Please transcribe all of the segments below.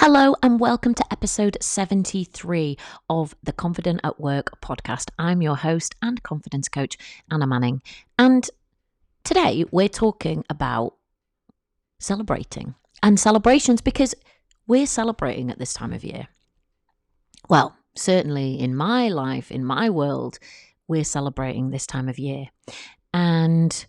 Hello and welcome to episode 73 of the Confident at Work podcast. I'm your host and confidence coach, Anna Manning. And today we're talking about celebrating and celebrations because we're celebrating at this time of year. Well, certainly in my life, in my world, we're celebrating this time of year. And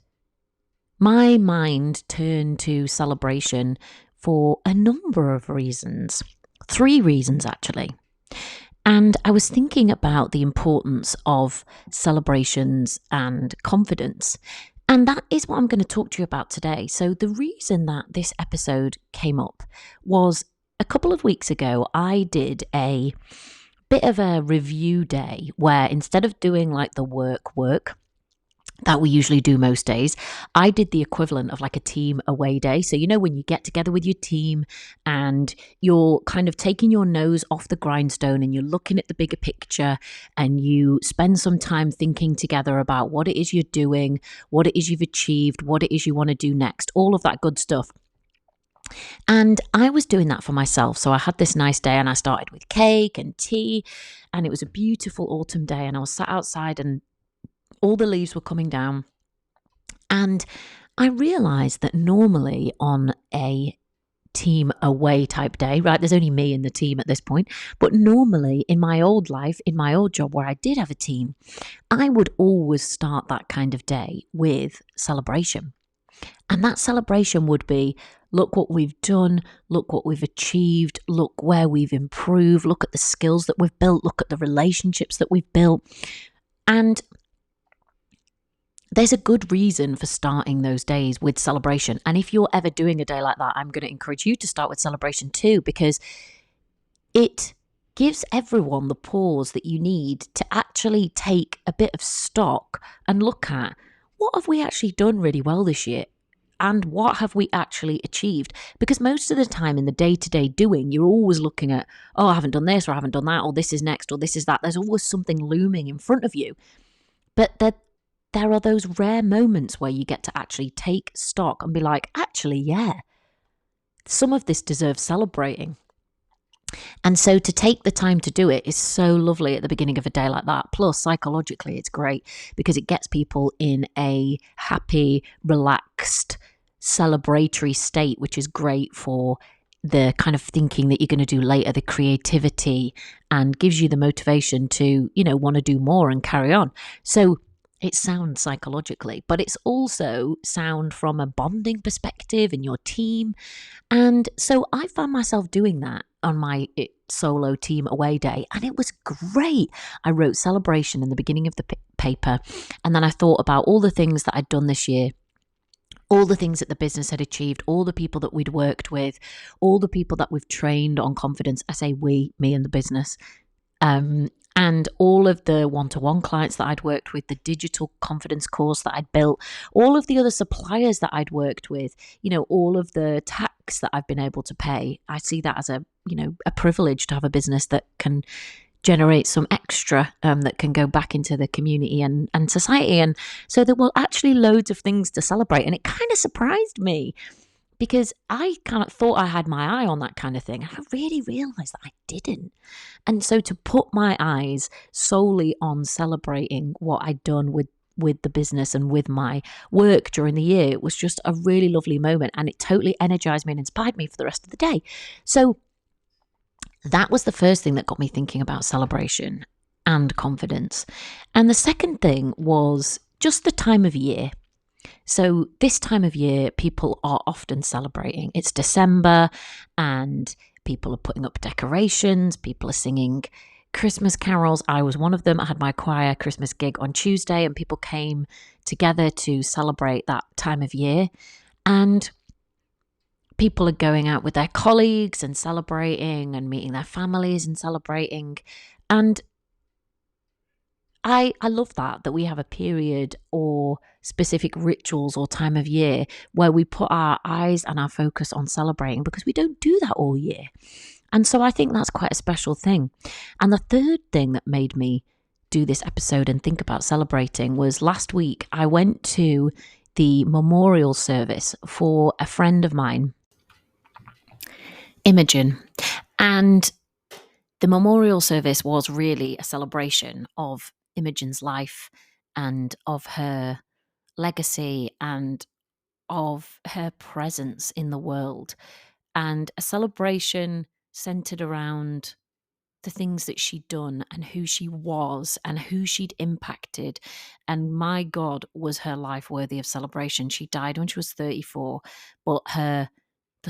my mind turned to celebration for a number of reasons. 3 reasons, actually. And I was thinking about the importance of celebrations and confidence. And that is what I'm going to talk to you about today. So the reason that this episode came up was a couple of weeks ago, I did a bit of a review day where instead of doing like the work that we usually do most days, I did the equivalent of like a team away day. So, when you get together with your team and you're kind of taking your nose off the grindstone and you're looking at the bigger picture and you spend some time thinking together about what it is you're doing, what it is you've achieved, what it is you want to do next, all of that good stuff. And I was doing that for myself. So I had this nice day and I started with cake and tea, and it was a beautiful autumn day, and I was sat outside and all the leaves were coming down. And I realised that normally on a team away type day, right, there's only me and the team at this point, but normally in my old life, in my old job where I did have a team, I would always start that kind of day with celebration. And that celebration would be, look what we've done, look what we've achieved, look where we've improved, look at the skills that we've built, look at the relationships that we've built. And there's a good reason for starting those days with celebration. And if you're ever doing a day like that, I'm going to encourage you to start with celebration too, because it gives everyone the pause that you need to actually take a bit of stock and look at what have we actually done really well this year and what have we actually achieved. Because most of the time in the day-to-day doing, you're always looking at, oh, I haven't done this or I haven't done that, or this is next or this is that. There's always something looming in front of you. But there are those rare moments where you get to actually take stock and be like, actually, yeah, some of this deserves celebrating. And so to take the time to do it is so lovely at the beginning of a day like that. Plus, psychologically, it's great because it gets people in a happy, relaxed, celebratory state, which is great for the kind of thinking that you're going to do later, the creativity, and gives you the motivation to, want to do more and carry on. So it's sound psychologically, but it's also sound from a bonding perspective in your team. And so I found myself doing that on my solo team away day, and it was great. I wrote celebration in the beginning of the paper, and then I thought about all the things that I'd done this year, all the things that the business had achieved, all the people that we'd worked with, all the people that we've trained on confidence. I say we, me and the business. And all of the one-to-one clients that I'd worked with, the digital confidence course that I'd built, all of the other suppliers that I'd worked with, all of the tax that I've been able to pay. I see that as a privilege to have a business that can generate some extra that can go back into the community and society. And so there were actually loads of things to celebrate. And it kind of surprised me, because I kind of thought I had my eye on that kind of thing. And I really realised that I didn't. And so to put my eyes solely on celebrating what I'd done with the business and with my work during the year, it was just a really lovely moment. And it totally energised me and inspired me for the rest of the day. So that was the first thing that got me thinking about celebration and confidence. And the second thing was just the time of year. So this time of year, people are often celebrating. It's December and people are putting up decorations. People are singing Christmas carols. I was one of them. I had my choir Christmas gig on Tuesday and people came together to celebrate that time of year. And people are going out with their colleagues and celebrating and meeting their families and celebrating. And I love that we have a period or specific rituals or time of year where we put our eyes and our focus on celebrating, because we don't do that all year. And so I think that's quite a special thing. And the third thing that made me do this episode and think about celebrating was last week I went to the memorial service for a friend of mine, Imogen. And the memorial service was really a celebration of Imogen's life and of her legacy and of her presence in the world, and a celebration centered around the things that she'd done and who she was and who she'd impacted. And my God, was her life worthy of celebration. She died when she was 34, but the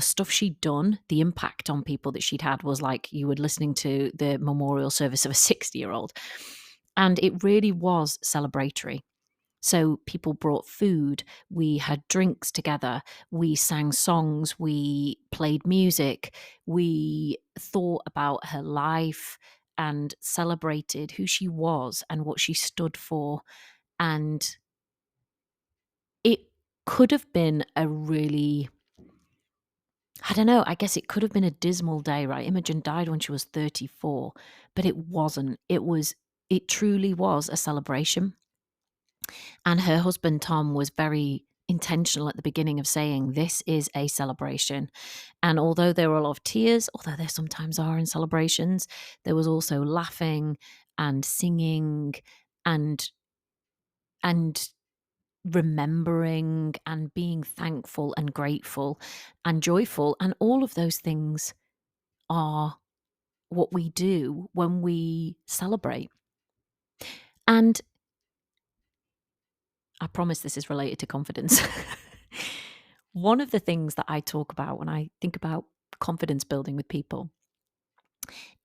stuff she'd done, the impact on people that she'd had was like you were listening to the memorial service of a 60-year-old. And it really was celebratory. So people brought food, we had drinks together, we sang songs, we played music, we thought about her life and celebrated who she was and what she stood for. And it could have been a really, I don't know, I guess it could have been a dismal day, right? Imogen died when she was 34, but it wasn't. It truly was a celebration. And her husband, Tom, was very intentional at the beginning of saying, this is a celebration. And although there were a lot of tears, although there sometimes are in celebrations, there was also laughing and singing and remembering and being thankful and grateful and joyful. And all of those things are what we do when we celebrate. And I promise this is related to confidence. One of the things that I talk about when I think about confidence building with people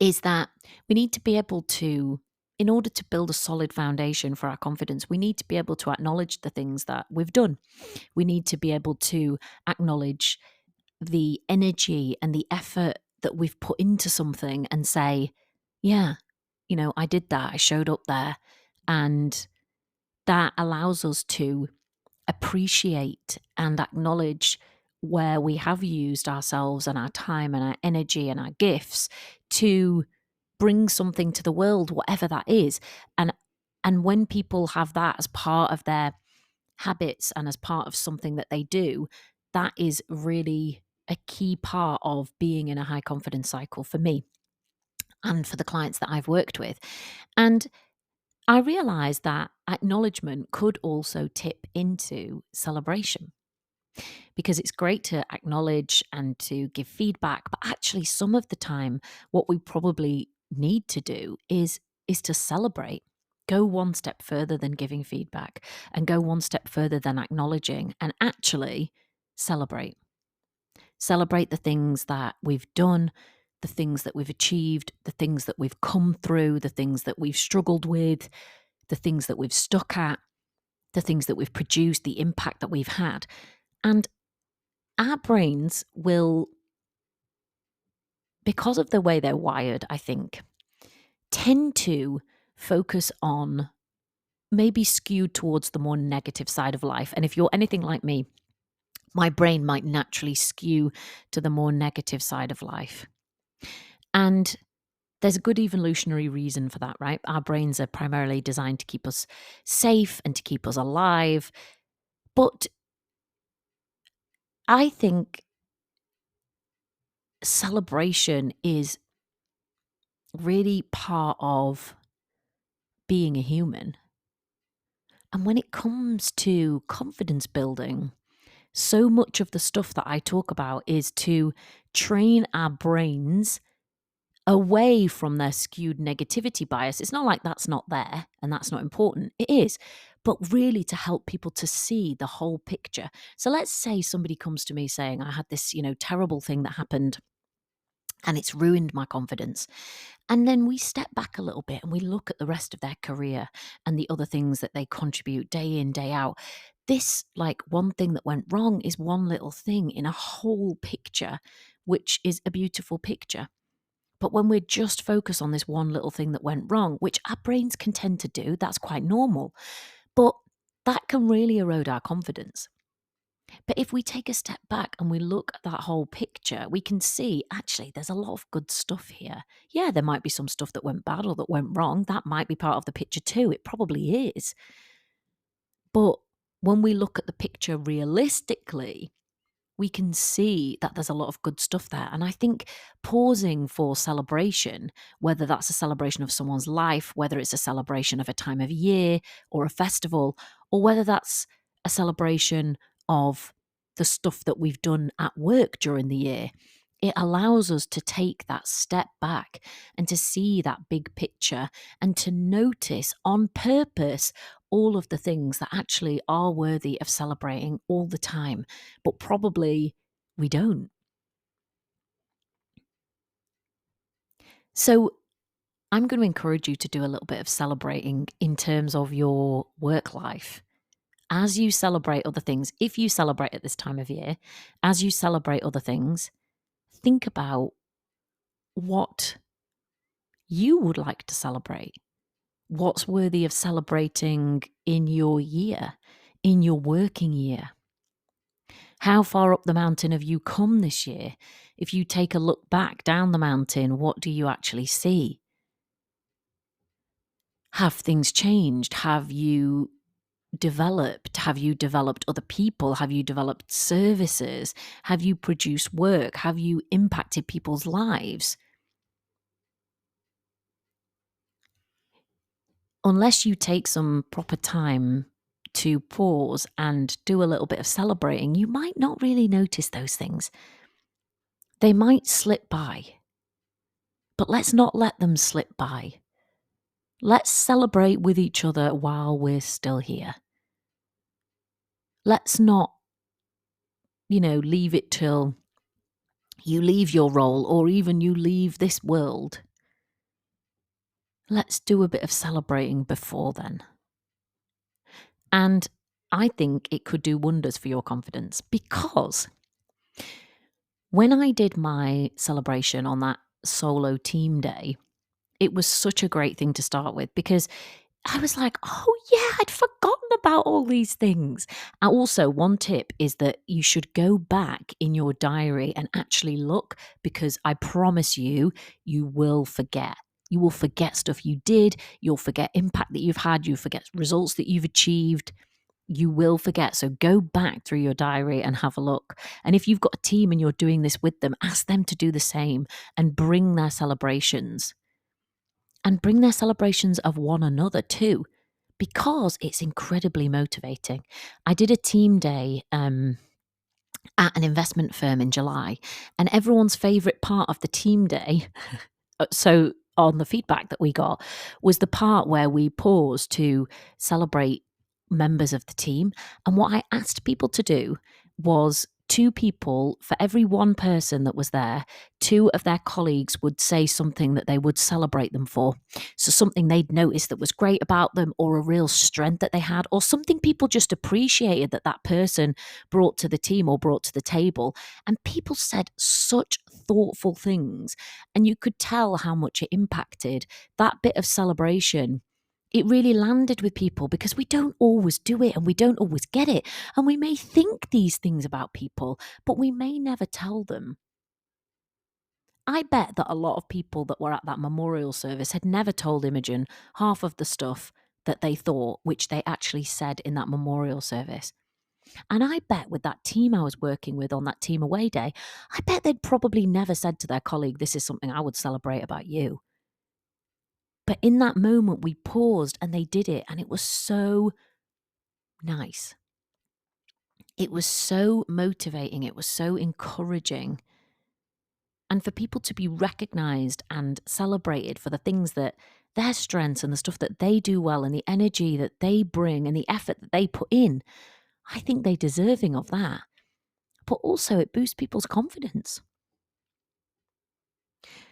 is that we need to be able to, in order to build a solid foundation for our confidence, we need to be able to acknowledge the things that we've done. We need to be able to acknowledge the energy and the effort that we've put into something and say, yeah, I did that. I showed up there. And that allows us to appreciate and acknowledge where we have used ourselves and our time and our energy and our gifts to bring something to the world, whatever that is. And when people have that as part of their habits and as part of something that they do, that is really a key part of being in a high confidence cycle for me and for the clients that I've worked with. And I realized that acknowledgement could also tip into celebration, because it's great to acknowledge and to give feedback. But actually, some of the time, what we probably need to do is to celebrate. Go one step further than giving feedback and go one step further than acknowledging, and actually celebrate. Celebrate the things that we've done, the things that we've achieved, the things that we've come through, the things that we've struggled with, the things that we've stuck at, the things that we've produced, the impact that we've had. And our brains will, because of the way they're wired, I think, tend to focus on, maybe skewed towards the more negative side of life. And if you're anything like me, my brain might naturally skew to the more negative side of life. And there's a good evolutionary reason for that, right? Our brains are primarily designed to keep us safe and to keep us alive. But I think celebration is really part of being a human. And when it comes to confidence building, so much of the stuff that I talk about is to train our brains away from their skewed negativity bias. It's not like that's not there and that's not important. It is, but really to help people to see the whole picture. So let's say somebody comes to me saying, I had this, terrible thing that happened and it's ruined my confidence. And then we step back a little bit and we look at the rest of their career and the other things that they contribute day in, day out. This, like, one thing that went wrong is one little thing in a whole picture, which is a beautiful picture. But when we're just focused on this one little thing that went wrong, which our brains can tend to do, that's quite normal. But that can really erode our confidence. But if we take a step back and we look at that whole picture, we can see actually there's a lot of good stuff here. Yeah, there might be some stuff that went bad or that went wrong. That might be part of the picture too. It probably is. But when we look at the picture realistically, we can see that there's a lot of good stuff there. And I think pausing for celebration, whether that's a celebration of someone's life, whether it's a celebration of a time of year or a festival, or whether that's a celebration of the stuff that we've done at work during the year, it allows us to take that step back and to see that big picture and to notice on purpose all of the things that actually are worthy of celebrating all the time, but probably we don't. So I'm going to encourage you to do a little bit of celebrating in terms of your work life. As you celebrate other things, if you celebrate at this time of year, as you celebrate other things, think about what you would like to celebrate. What's worthy of celebrating in your year, in your working year? How far up the mountain have you come this year? If you take a look back down the mountain, what do you actually see? Have things changed? Have you developed? Have you developed other people? Have you developed services? Have you produced work? Have you impacted people's lives? Unless you take some proper time to pause and do a little bit of celebrating, you might not really notice those things. They might slip by, but let's not let them slip by. Let's celebrate with each other while we're still here. Let's not, leave it till you leave your role or even you leave this world. Let's do a bit of celebrating before then. And I think it could do wonders for your confidence, because when I did my celebration on that solo team day, it was such a great thing to start with, because I was like, oh yeah, I'd forgotten about all these things. And also, one tip is that you should go back in your diary and actually look, because I promise you, you will forget. You will forget stuff you did. You'll forget impact that you've had. You forget results that you've achieved. You will forget. So go back through your diary and have a look. And if you've got a team and you're doing this with them, ask them to do the same and bring their celebrations. And bring their celebrations of one another too, because it's incredibly motivating. I did a team day at an investment firm in July, and everyone's favourite part of the team day, so on the feedback that we got, was the part where we paused to celebrate members of the team. And what I asked people to do was, two people, for every one person that was there, two of their colleagues would say something that they would celebrate them for. So something they'd noticed that was great about them, or a real strength that they had, or something people just appreciated that that person brought to the team or brought to the table. And people said such thoughtful things, and you could tell how much it impacted that bit of celebration. It really landed with people, because we don't always do it and we don't always get it. And we may think these things about people, but we may never tell them. I bet that a lot of people that were at that memorial service had never told Imogen half of the stuff that they thought, which they actually said in that memorial service. And I bet with that team I was working with on that team away day, I bet they'd probably never said to their colleague, this is something I would celebrate about you. But in that moment, we paused and they did it. And it was so nice. It was so motivating. It was so encouraging. And for people to be recognized and celebrated for the things that their strengths and the stuff that they do well and the energy that they bring and the effort that they put in, I think they're deserving of that. But also, it boosts people's confidence.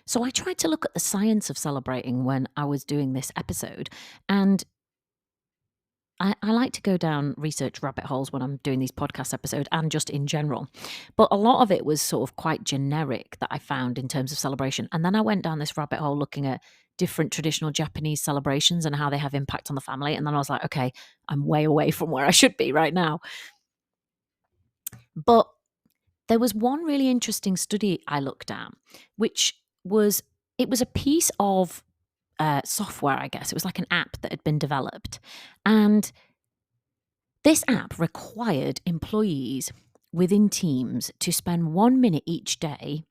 So I tried to look at the science of celebrating when I was doing this episode, and I like to go down research rabbit holes when I'm doing these podcast episodes and just in general. But a lot of it was sort of quite generic that I found in terms of celebration. And then I went down this rabbit hole looking at different traditional Japanese celebrations and how they have impact on the family. And then I was like, okay, I'm way away from where I should be right now. But there was one really interesting study I looked at, which was, it was a piece of software, I guess. It was like an app that had been developed. And this app required employees within teams to spend 1 minute each day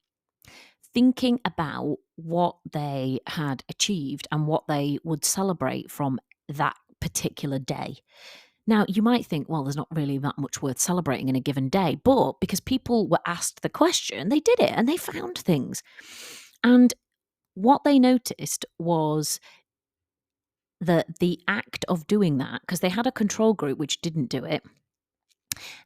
thinking about what they had achieved and what they would celebrate from that particular day. Now, you might think, well, there's not really that much worth celebrating in a given day, but because people were asked the question, they did it and they found things. And what they noticed was that the act of doing that, because they had a control group which didn't do it,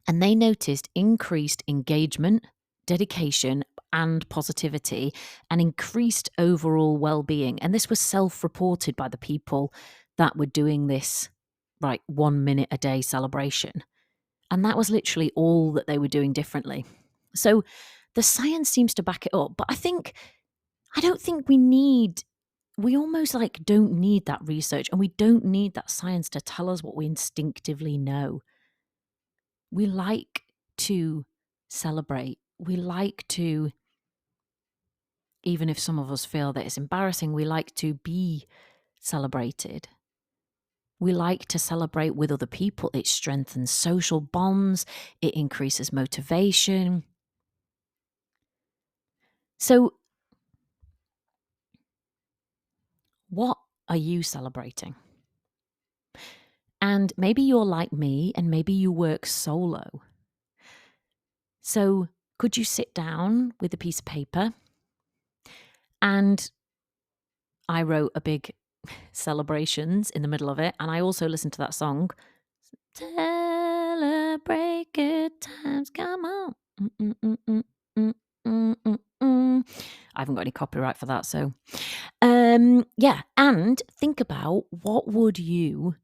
and they noticed increased engagement, dedication, and positivity, and increased overall well-being. And this was self-reported by the people that were doing this, 1 minute a day celebration. And that was literally all that they were doing differently. So the science seems to back it up. But I don't think we almost don't need that research, and we don't need that science to tell us what we instinctively know. We like to celebrate. We like to, even if some of us feel that it's embarrassing, we like to be celebrated. We like to celebrate with other people. It strengthens social bonds. It increases motivation. So, what are you celebrating? And maybe you're like me, and maybe you work solo. So, could you sit down with a piece of paper? And I wrote a big celebrations in the middle of it, and I also listened to that song. Celebrate good times, come on. I haven't got any copyright for that, so yeah. And think about, what would you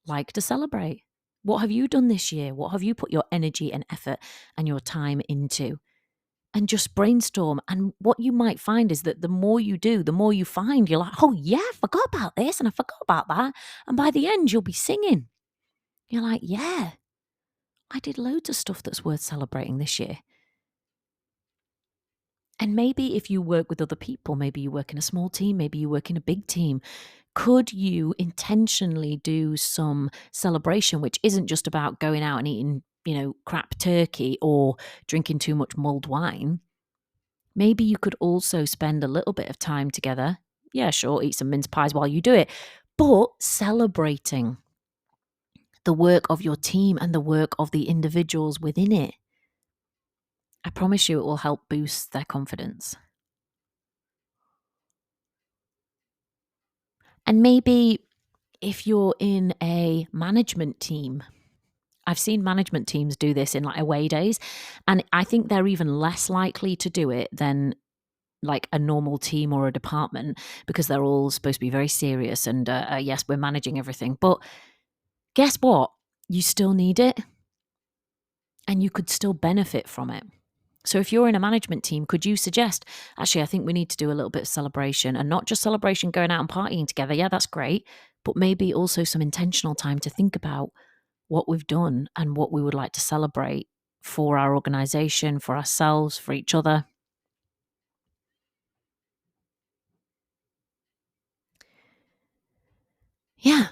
like to celebrate? What have you done this year? What have you put your energy and effort and your time into? And just brainstorm. And what you might find is that the more you do, the more you find you're like, oh yeah, I forgot about this and I forgot about that. And by the end, you'll be singing. You're like, yeah, I did loads of stuff that's worth celebrating this year. And maybe if you work with other people, maybe you work in a small team, maybe you work in a big team, could you intentionally do some celebration, which isn't just about going out and eating, crap turkey or drinking too much mulled wine? Maybe you could also spend a little bit of time together. Yeah, sure, eat some mince pies while you do it, but celebrating the work of your team and the work of the individuals within it. I promise you it will help boost their confidence. And maybe if you're in a management team, I've seen management teams do this in away days, and I think they're even less likely to do it than a normal team or a department, because they're all supposed to be very serious and yes, we're managing everything. But guess what? You still need it, and you could still benefit from it. So if you're in a management team, could you suggest, actually, I think we need to do a little bit of celebration, and not just celebration going out and partying together. Yeah, that's great. But maybe also some intentional time to think about what we've done and what we would like to celebrate for our organization, for ourselves, for each other. Yeah.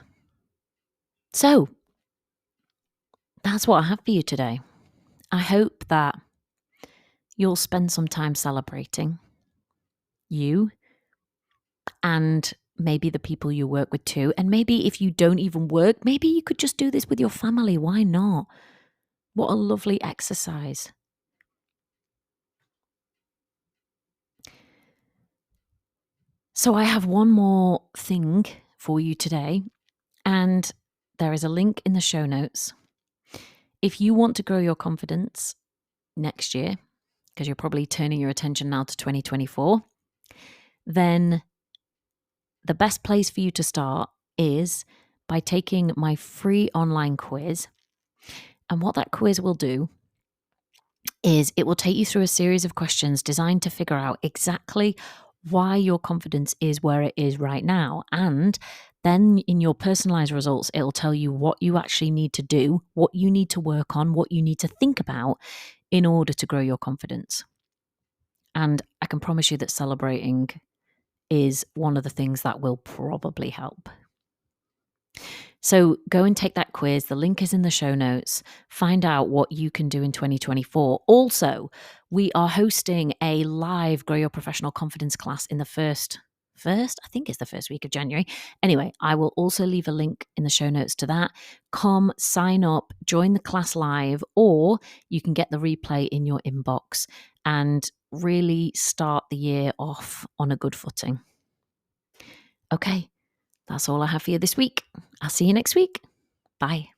So that's what I have for you today. I hope that you'll spend some time celebrating you and maybe the people you work with too. And maybe if you don't even work, maybe you could just do this with your family. Why not? What a lovely exercise. So I have one more thing for you today, and there is a link in the show notes. If you want to grow your confidence next year, because you're probably turning your attention now to 2024, then the best place for you to start is by taking my free online quiz. And what that quiz will do is it will take you through a series of questions designed to figure out exactly why your confidence is where it is right now. And then in your personalized results, it'll tell you what you actually need to do, what you need to work on, what you need to think about in order to grow your confidence. And I can promise you that celebrating is one of the things that will probably help. So go and take that quiz. The link is in the show notes. Find out what you can do in 2024. Also, we are hosting a live Grow Your Professional Confidence class in the first, I think it's the first week of January. Anyway, I will also leave a link in the show notes to that. Come, sign up, join the class live, or you can get the replay in your inbox and really start the year off on a good footing. Okay, that's all I have for you this week. I'll see you next week. Bye.